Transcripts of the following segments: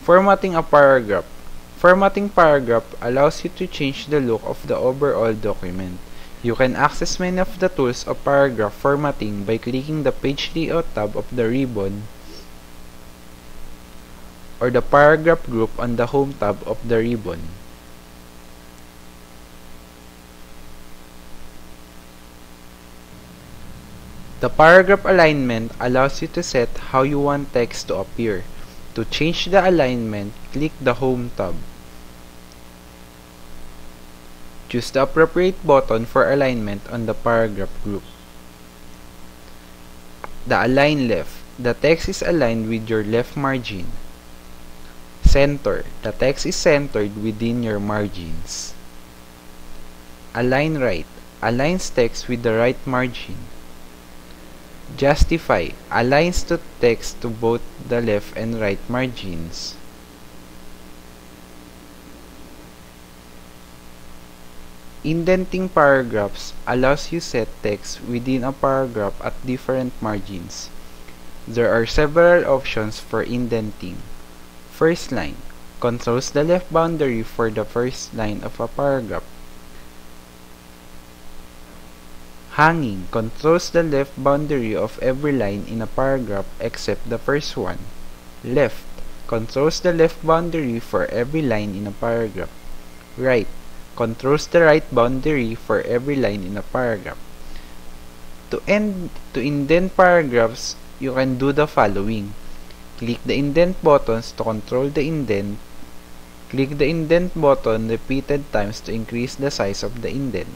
Formatting a paragraph. Formatting paragraph allows you to change the look of the overall document. You can access many of the tools of paragraph formatting by clicking the Page Layout tab of the ribbon or the paragraph group on the Home tab of the ribbon. The paragraph alignment allows you to set how you want text to appear. To change the alignment, click the Home tab. Choose the appropriate button for alignment on the paragraph group. The Align Left. The text is aligned with your left margin. Center. The text is centered within your margins. Align Right. Aligns text with the right margin. Justify. Aligns the text to both the left and right margins. Indenting paragraphs allows you set text within a paragraph at different margins. There are several options for indenting. First line controls the left boundary for the first line of a paragraph. Hanging controls the left boundary of every line in a paragraph except the first one. Left controls the left boundary for every line in a paragraph. Right controls the right boundary for every line in a paragraph. To indent paragraphs, you can do the following. Click the indent buttons to control the indent. Click the indent button repeated times to increase the size of the indent.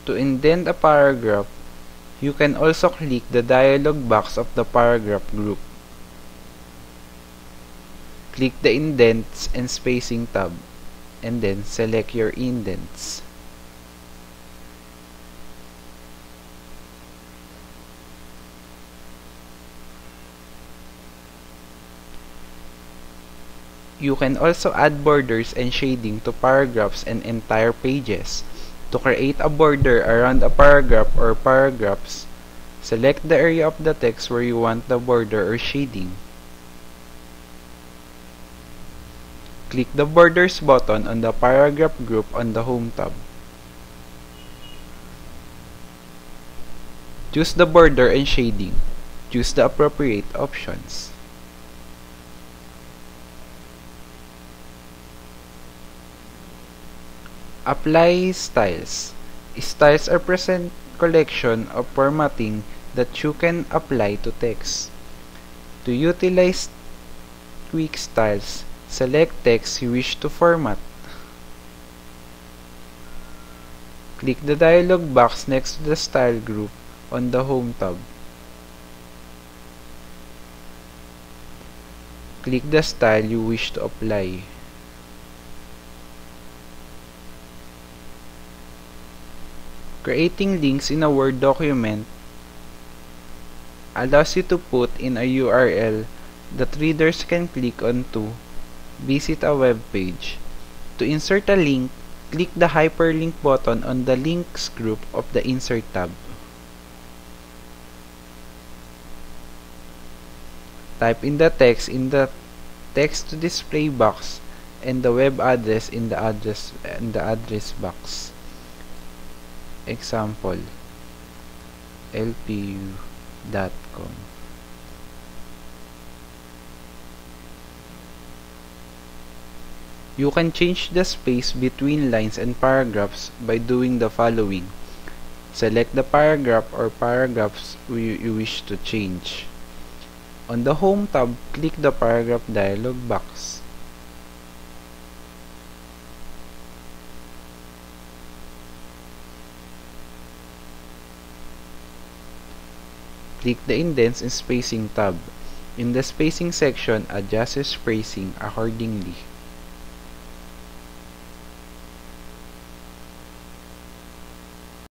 To indent a paragraph, you can also click the dialog box of the paragraph group. Click the Indents and Spacing tab, and then select your indents. You can also add borders and shading to paragraphs and entire pages. To create a border around a paragraph or paragraphs, select the area of the text where you want the border or shading. Click the Borders button on the paragraph group on the Home tab. Choose the border and shading. Choose the appropriate options. Apply styles. Styles are present collection of formatting that you can apply to text. To utilize quick styles, select text you wish to format. Click the dialog box next to the style group on the Home tab. Click the style you wish to apply. Creating links in a Word document allows you to put in a URL that readers can click on to visit a web page. To insert a link, click the hyperlink button on the Links group of the Insert tab. Type in the text to display box and the web address in the address box. Example, lpu.com. You can change the space between lines and paragraphs by doing the following. Select the paragraph or paragraphs you wish to change. On the Home tab, click the Paragraph dialog box. Click the Indents and Spacing tab. In the Spacing section, adjust your spacing accordingly.